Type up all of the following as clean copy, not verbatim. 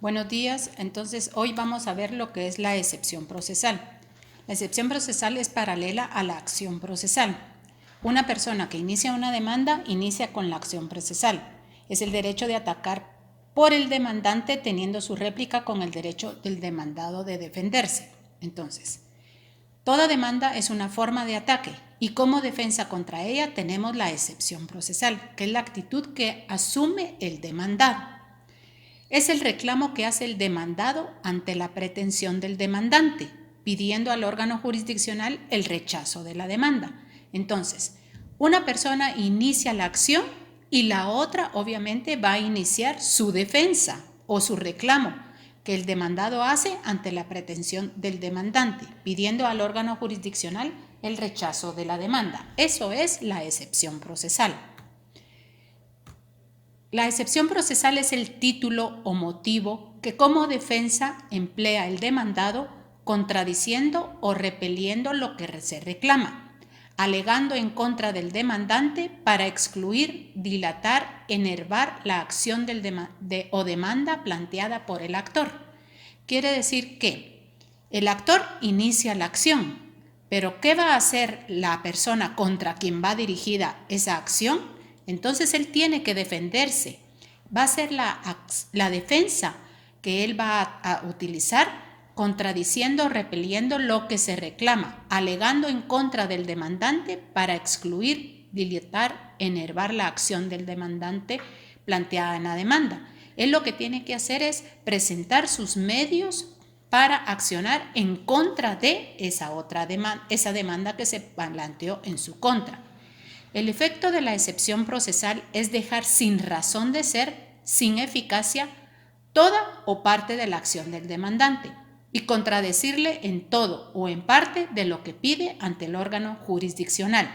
Buenos días, entonces hoy vamos a ver lo que es la excepción procesal. La excepción procesal es paralela a la acción procesal. Una persona que inicia una demanda inicia con la acción procesal. Es el derecho de atacar por el demandante teniendo su réplica con el derecho del demandado de defenderse. Entonces, toda demanda es una forma de ataque y como defensa contra ella tenemos la excepción procesal, que es la actitud que asume el demandado. Es el reclamo que hace el demandado ante la pretensión del demandante, pidiendo al órgano jurisdiccional el rechazo de la demanda. Entonces, una persona inicia la acción y la otra obviamente va a iniciar su defensa o su reclamo que el demandado hace ante la pretensión del demandante, pidiendo al órgano jurisdiccional el rechazo de la demanda. Eso es la excepción procesal. La excepción procesal es el título o motivo que como defensa emplea el demandado contradiciendo o repeliendo lo que se reclama, alegando en contra del demandante para excluir, dilatar, enervar la acción o demanda planteada por el actor. Quiere decir que el actor inicia la acción, pero ¿qué va a hacer la persona contra quien va dirigida esa acción? Entonces él tiene que defenderse. Va a ser la defensa que él va a utilizar contradiciendo o repeliendo lo que se reclama, alegando en contra del demandante para excluir, dilatar, enervar la acción del demandante planteada en la demanda. Él lo que tiene que hacer es presentar sus medios para accionar en contra de esa demanda que se planteó en su contra. El efecto de la excepción procesal es dejar sin razón de ser, sin eficacia, toda o parte de la acción del demandante y contradecirle en todo o en parte de lo que pide ante el órgano jurisdiccional.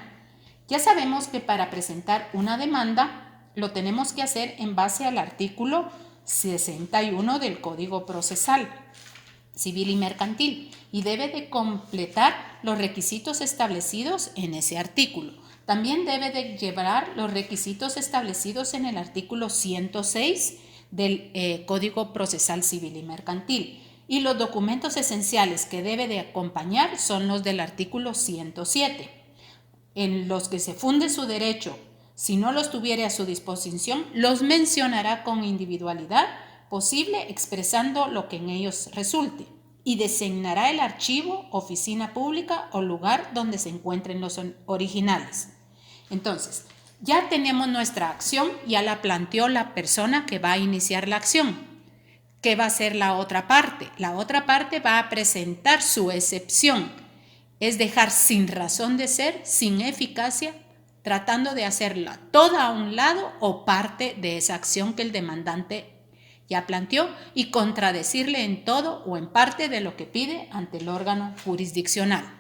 Ya sabemos que para presentar una demanda lo tenemos que hacer en base al artículo 61 del Código Procesal Civil y Mercantil y debe de completar los requisitos establecidos en ese artículo. También debe de llevar los requisitos establecidos en el artículo 106 del Código Procesal Civil y Mercantil. Y los documentos esenciales que debe de acompañar son los del artículo 107, en los que se funde su derecho. Si no los tuviere a su disposición, los mencionará con individualidad posible expresando lo que en ellos resulte y designará el archivo, oficina pública o lugar donde se encuentren los originales. Entonces, ya tenemos nuestra acción, ya la planteó la persona que va a iniciar la acción. ¿Qué va a hacer la otra parte? La otra parte va a presentar su excepción, es dejar sin razón de ser, sin eficacia, tratando de hacerla toda a un lado o parte de esa acción que el demandante ya planteó y contradecirle en todo o en parte de lo que pide ante el órgano jurisdiccional.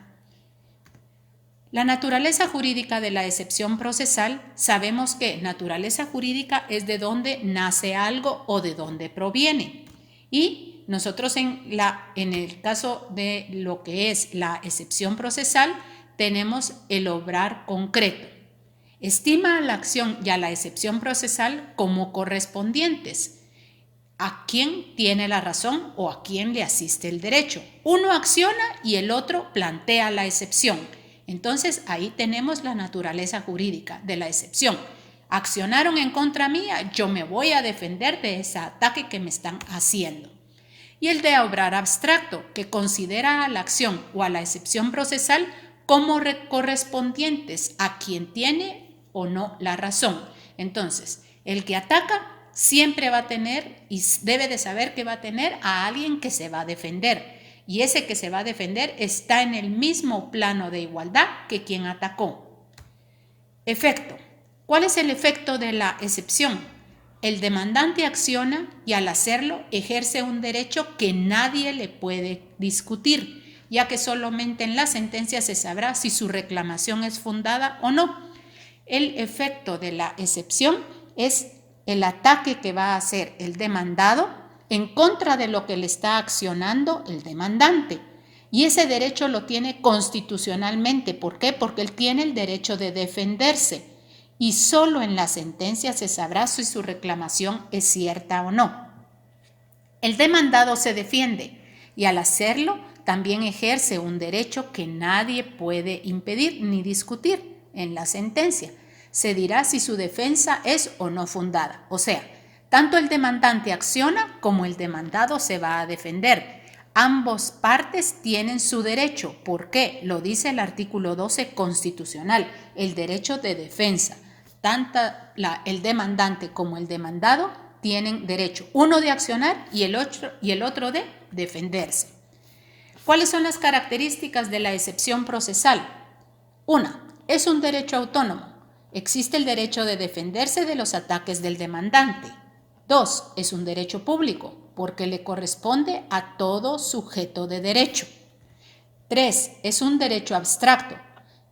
La naturaleza jurídica de la excepción procesal, sabemos que naturaleza jurídica es de dónde nace algo o de dónde proviene. Y nosotros en el caso de lo que es la excepción procesal, tenemos el obrar concreto. Estima a la acción y a la excepción procesal como correspondientes. ¿A quién tiene la razón o a quién le asiste el derecho? Uno acciona y el otro plantea la excepción. Entonces ahí tenemos la naturaleza jurídica de la excepción. Accionaron en contra mía, yo me voy a defender de ese ataque que me están haciendo. Y el de obrar abstracto, que considera a la acción o a la excepción procesal como correspondientes a quien tiene o no la razón. Entonces, el que ataca siempre va a tener y debe de saber que va a tener a alguien que se va a defender. Y ese que se va a defender está en el mismo plano de igualdad que quien atacó. Efecto. ¿Cuál es el efecto de la excepción? El demandante acciona y al hacerlo ejerce un derecho que nadie le puede discutir, ya que solamente en la sentencia se sabrá si su reclamación es fundada o no. El efecto de la excepción es el ataque que va a hacer el demandado en contra de lo que le está accionando el demandante. Y ese derecho lo tiene constitucionalmente. ¿Por qué? Porque él tiene el derecho de defenderse. Y solo en la sentencia se sabrá si su reclamación es cierta o no. El demandado se defiende y al hacerlo también ejerce un derecho que nadie puede impedir ni discutir en la sentencia. Se dirá si su defensa es o no fundada. O sea, tanto el demandante acciona como el demandado se va a defender. Ambas partes tienen su derecho. ¿Por qué? Lo dice el artículo 12 constitucional, el derecho de defensa. Tanto el demandante como el demandado tienen derecho, uno de accionar y el otro de defenderse. ¿Cuáles son las características de la excepción procesal? 1. Es un derecho autónomo. Existe el derecho de defenderse de los ataques del demandante. 2. Es un derecho público, porque le corresponde a todo sujeto de derecho. 3. Es un derecho abstracto.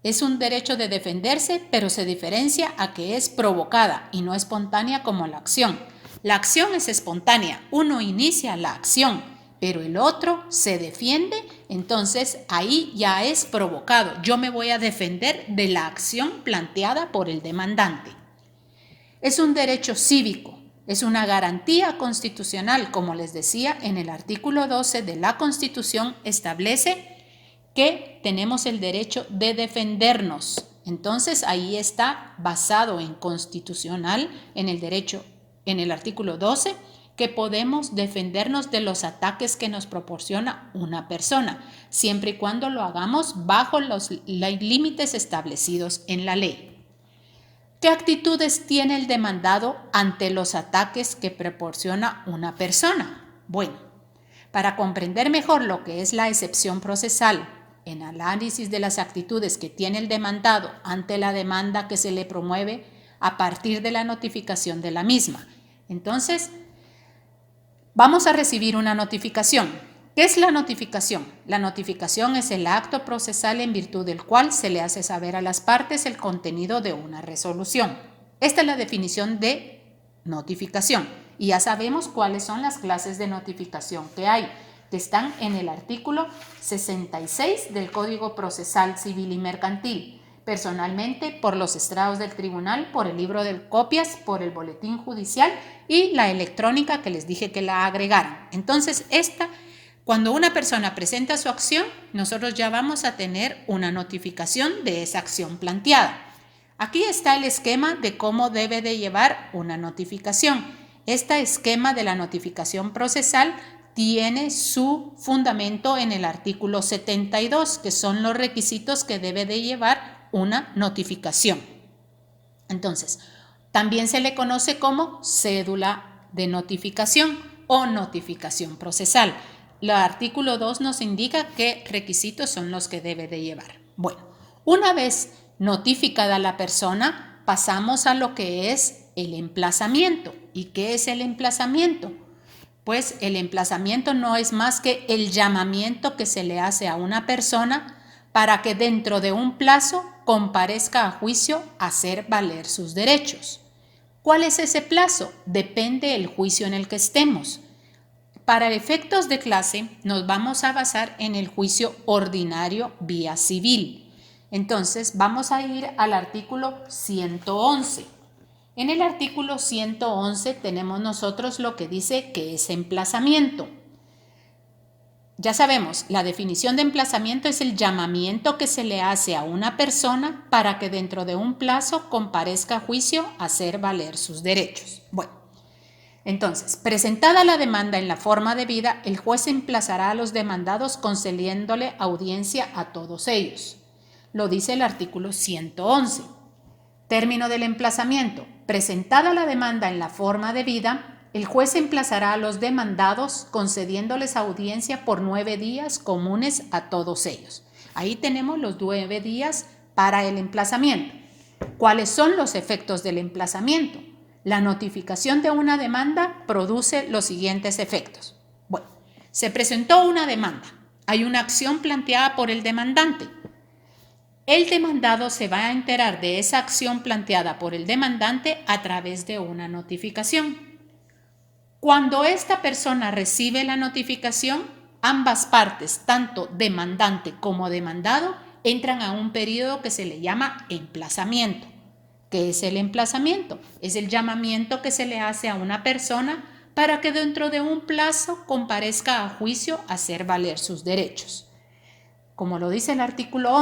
Es un derecho de defenderse, pero se diferencia a que es provocada y no espontánea como la acción. La acción es espontánea, uno inicia la acción, pero el otro se defiende, entonces ahí ya es provocado. Yo me voy a defender de la acción planteada por el demandante. Es un derecho cívico, es una garantía constitucional, como les decía, en el artículo 12 de la Constitución establece que tenemos el derecho de defendernos. Entonces ahí está basado en constitucional, en el derecho, en el artículo 12, que podemos defendernos de los ataques que nos proporciona una persona, siempre y cuando lo hagamos bajo los límites establecidos en la ley. ¿Qué actitudes tiene el demandado ante los ataques que proporciona una persona? Bueno, para comprender mejor lo que es la excepción procesal, en análisis de las actitudes que tiene el demandado ante la demanda que se le promueve a partir de la notificación de la misma. Entonces, vamos a recibir una notificación. ¿Qué es la notificación? La notificación es el acto procesal en virtud del cual se le hace saber a las partes el contenido de una resolución. Esta es la definición de notificación. Y ya sabemos cuáles son las clases de notificación que hay, que están en el artículo 66 del Código Procesal Civil y Mercantil, personalmente por los estrados del tribunal, por el libro de copias, por el boletín judicial y la electrónica que les dije que la agregaran. Entonces, cuando una persona presenta su acción, nosotros ya vamos a tener una notificación de esa acción planteada. Aquí está el esquema de cómo debe de llevar una notificación. Este esquema de la notificación procesal tiene su fundamento en el artículo 72, que son los requisitos que debe de llevar una notificación. Entonces, también se le conoce como cédula de notificación o notificación procesal. El artículo 2 nos indica qué requisitos son los que debe de llevar. Bueno, una vez notificada la persona, pasamos a lo que es el emplazamiento. ¿Y qué es el emplazamiento? Pues el emplazamiento no es más que el llamamiento que se le hace a una persona para que dentro de un plazo comparezca a juicio a hacer valer sus derechos. ¿Cuál es ese plazo? Depende del juicio en el que estemos. Para efectos de clase nos vamos a basar en el juicio ordinario vía civil. Entonces vamos a ir al artículo 111. En el artículo 111 tenemos nosotros lo que dice que es emplazamiento. Ya sabemos, la definición de emplazamiento es el llamamiento que se le hace a una persona para que dentro de un plazo comparezca a juicio a hacer valer sus derechos. Bueno, entonces, presentada la demanda en la forma debida, el juez emplazará a los demandados concediéndole audiencia a todos ellos. Lo dice el artículo 111. Término del emplazamiento. Presentada la demanda en la forma debida, el juez emplazará a los demandados concediéndoles audiencia por 9 días comunes a todos ellos. Ahí tenemos los 9 días para el emplazamiento. ¿Cuáles son los efectos del emplazamiento? La notificación de una demanda produce los siguientes efectos. Bueno, se presentó una demanda. Hay una acción planteada por el demandante. El demandado se va a enterar de esa acción planteada por el demandante a través de una notificación. Cuando esta persona recibe la notificación, ambas partes, tanto demandante como demandado, entran a un periodo que se le llama emplazamiento. ¿Qué es el emplazamiento? Es el llamamiento que se le hace a una persona para que dentro de un plazo comparezca a juicio a hacer valer sus derechos. Como lo dice el artículo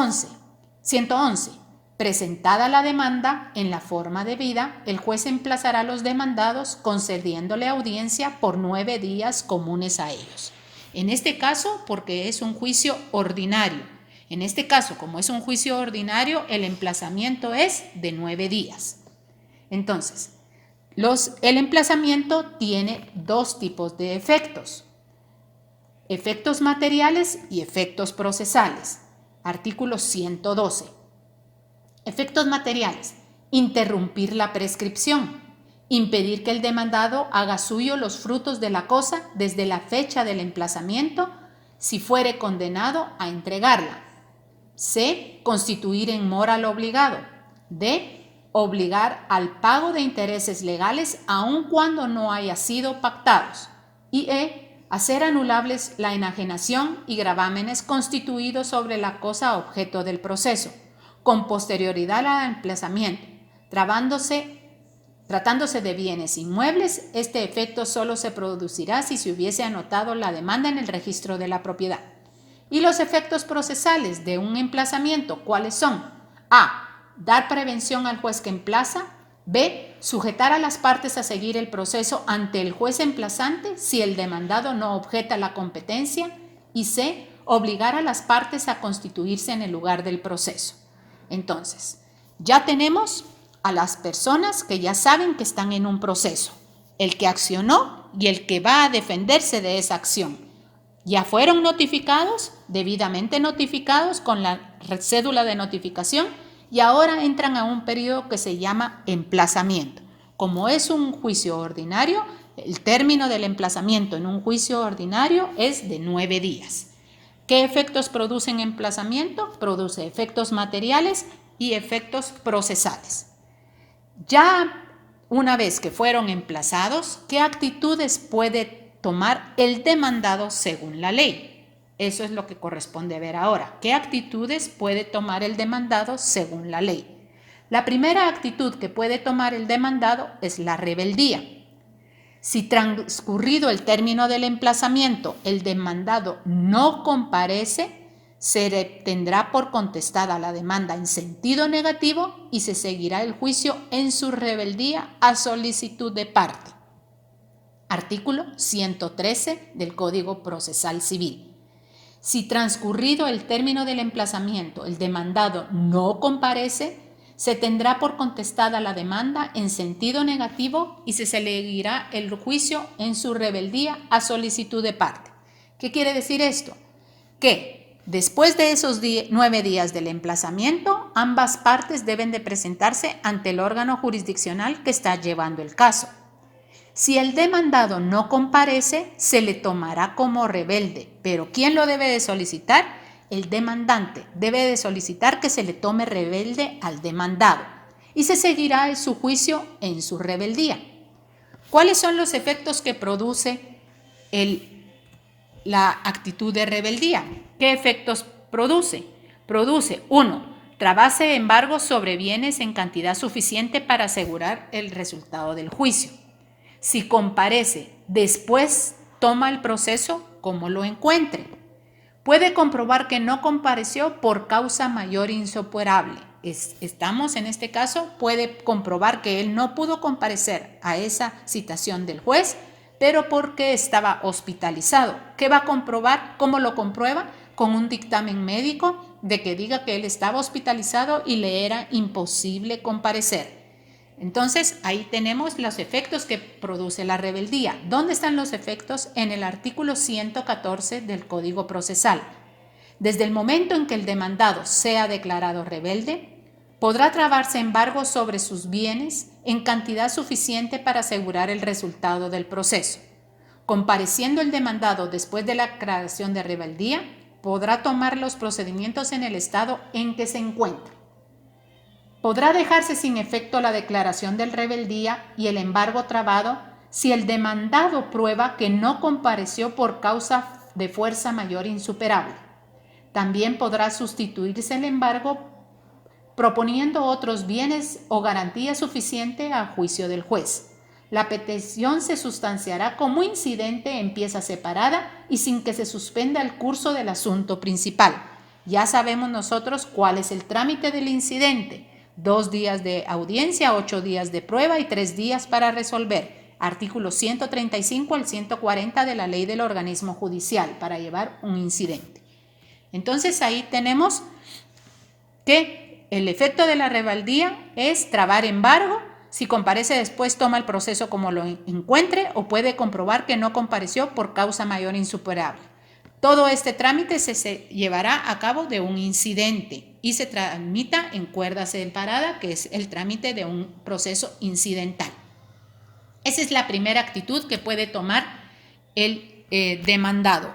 111, presentada la demanda en la forma debida, el juez emplazará a los demandados concediéndole audiencia por 9 días comunes a ellos. En este caso, porque es un juicio ordinario. En este caso, como es un juicio ordinario, el emplazamiento es de 9 días. Entonces, el emplazamiento tiene 2 tipos de efectos: efectos materiales y efectos procesales. Artículo 112. Efectos materiales: interrumpir la prescripción, impedir que el demandado haga suyo los frutos de la cosa desde la fecha del emplazamiento, si fuere condenado a entregarla. C. Constituir en mora al obligado. D. Obligar al pago de intereses legales aun cuando no haya sido pactados. Y E. Hacer anulables la enajenación y gravámenes constituidos sobre la cosa objeto del proceso, con posterioridad al emplazamiento. Tratándose de bienes inmuebles, este efecto solo se producirá si se hubiese anotado la demanda en el registro de la propiedad. Y los efectos procesales de un emplazamiento, ¿cuáles son? A. Dar prevención al juez que emplaza. B. Sujetar a las partes a seguir el proceso ante el juez emplazante si el demandado no objeta la competencia. Y C. Obligar a las partes a constituirse en el lugar del proceso. Entonces, ya tenemos a las personas que ya saben que están en un proceso, el que accionó y el que va a defenderse de esa acción. Ya fueron notificados, debidamente notificados con la cédula de notificación, y ahora entran a un periodo que se llama emplazamiento. Como es un juicio ordinario, el término del emplazamiento en un juicio ordinario es de 9 días. ¿Qué efectos producen emplazamiento? Produce efectos materiales y efectos procesales. Ya una vez que fueron emplazados, ¿qué actitudes puede tomar el demandado según la ley? Eso es lo que corresponde ver ahora. ¿Qué actitudes puede tomar el demandado según la ley? La primera actitud que puede tomar el demandado es la rebeldía. Si transcurrido el término del emplazamiento el demandado no comparece, se tendrá por contestada la demanda en sentido negativo y se seguirá el juicio en su rebeldía a solicitud de parte. Artículo 113 del Código Procesal Civil. Si transcurrido el término del emplazamiento el demandado no comparece, se tendrá por contestada la demanda en sentido negativo y se seguirá el juicio en su rebeldía a solicitud de parte. ¿Qué quiere decir esto? Que después de esos 9 días del emplazamiento, ambas partes deben de presentarse ante el órgano jurisdiccional que está llevando el caso. Si el demandado no comparece, se le tomará como rebelde, pero ¿quién lo debe de solicitar? El demandante debe de solicitar que se le tome rebelde al demandado y se seguirá su juicio en su rebeldía. ¿Cuáles son los efectos que produce la actitud de rebeldía? ¿Qué efectos produce? Produce, 1. Trabase embargos sobre bienes en cantidad suficiente para asegurar el resultado del juicio. Si comparece, después toma el proceso como lo encuentre. Puede comprobar que no compareció por causa mayor insuperable. Estamos en este caso, puede comprobar que él no pudo comparecer a esa citación del juez, pero porque estaba hospitalizado. ¿Qué va a comprobar? ¿Cómo lo comprueba? Con un dictamen médico de que diga que él estaba hospitalizado y le era imposible comparecer. Entonces, ahí tenemos los efectos que produce la rebeldía. ¿Dónde están los efectos? En el artículo 114 del Código Procesal. Desde el momento en que el demandado sea declarado rebelde, podrá trabarse embargos sobre sus bienes en cantidad suficiente para asegurar el resultado del proceso. Compareciendo el demandado después de la declaración de rebeldía, podrá tomar los procedimientos en el estado en que se encuentra. Podrá dejarse sin efecto la declaración de rebeldía y el embargo trabado si el demandado prueba que no compareció por causa de fuerza mayor insuperable. También podrá sustituirse el embargo proponiendo otros bienes o garantía suficiente a juicio del juez. La petición se sustanciará como incidente en pieza separada y sin que se suspenda el curso del asunto principal. Ya sabemos nosotros cuál es el trámite del incidente. 2 días de audiencia, 8 días de prueba y 3 días para resolver. Artículos 135 al 140 de la Ley del Organismo Judicial para llevar un incidente. Entonces ahí tenemos que el efecto de la rebeldía es trabar embargo. Si comparece después, toma el proceso como lo encuentre o puede comprobar que no compareció por causa mayor insuperable. Todo este trámite se llevará a cabo de un incidente y se tramita en cuerda separada, que es el trámite de un proceso incidental. Esa es la primera actitud que puede tomar el demandado.